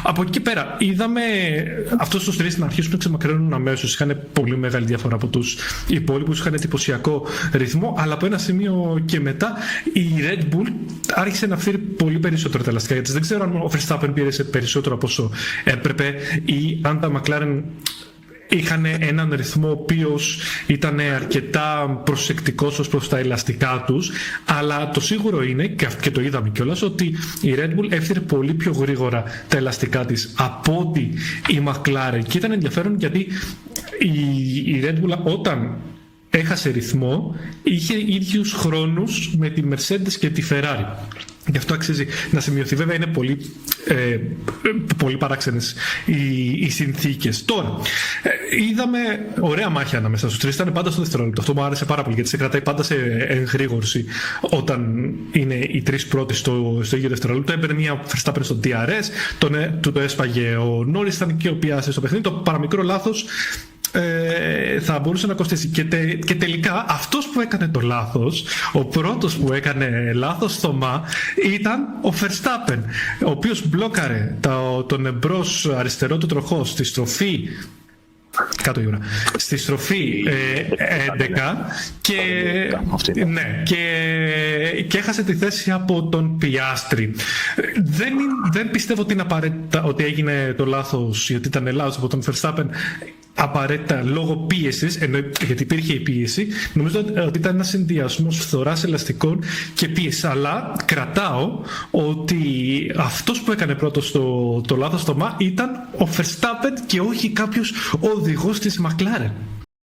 Από εκεί πέρα, είδαμε αυτούς τους τρεις να αρχίσουν να ξεμακραίνουν αμέσως. Είχαν πολύ μεγάλη διαφορά από τους υπόλοιπους, είχαν εντυπωσιακό ρυθμό, αλλά από ένα σημείο και μετά η Red Bull άρχισε να φέρει πολύ περισσότερο τα ελαστικά. Γιατί δεν ξέρω αν ο Verstappen πήρε σε περισσότερο από όσο έπρεπε ή αν τα McLaren είχαν έναν ρυθμό ο οποίος ήταν αρκετά προσεκτικός ως προς τα ελαστικά τους, αλλά το σίγουρο είναι, και το είδαμε κιόλας, ότι η Red Bull έφτιαξε πολύ πιο γρήγορα τα ελαστικά της από ότι η McLaren. Και ήταν ενδιαφέρον γιατί η Red Bull όταν έχασε ρυθμό είχε ίδιους χρόνους με τη Mercedes και τη Ferrari. Γι' αυτό αξίζει να σημειωθεί. Βέβαια είναι πολύ παράξενες οι συνθήκες. Τώρα, είδαμε ωραία μάχη ανάμεσα στους τρεις. Ήταν πάντα στο δευτερόλεπτο. Αυτό μου άρεσε πάρα πολύ γιατί σε κρατάει πάντα σε εγρήγορση όταν είναι οι τρεις πρώτοι στο ίδιο δευτερόλεπτο. Έπαιρνε μια Verstappen στο DRS, το έσπαγε ο Norris, ήταν και ο Piastri στο παιχνίδι. Το παραμικρό λάθος θα μπορούσε να κοστίσει και τελικά αυτός που έκανε το λάθος, ο πρώτος που έκανε λάθος Θωμά, ήταν ο Verstappen, ο οποίος μπλόκαρε τον εμπρός αριστερό του τροχό στη στροφή κάτω η ώρα. Στη στροφή 11 και έχασε τη θέση από τον Piastri. Δεν πιστεύω ότι είναι απαραίτητα ότι έγινε το λάθος, γιατί ήταν λάθος από τον Verstappen απαραίτητα λόγω πίεσης, γιατί υπήρχε η πίεση. Νομίζω ότι ήταν ένας συνδυασμός φθοράς ελαστικών και πίεσης, αλλά κρατάω ότι αυτός που έκανε πρώτος το λάθος στο ήταν ο Verstappen και όχι κάποιος οδηγός της McLaren.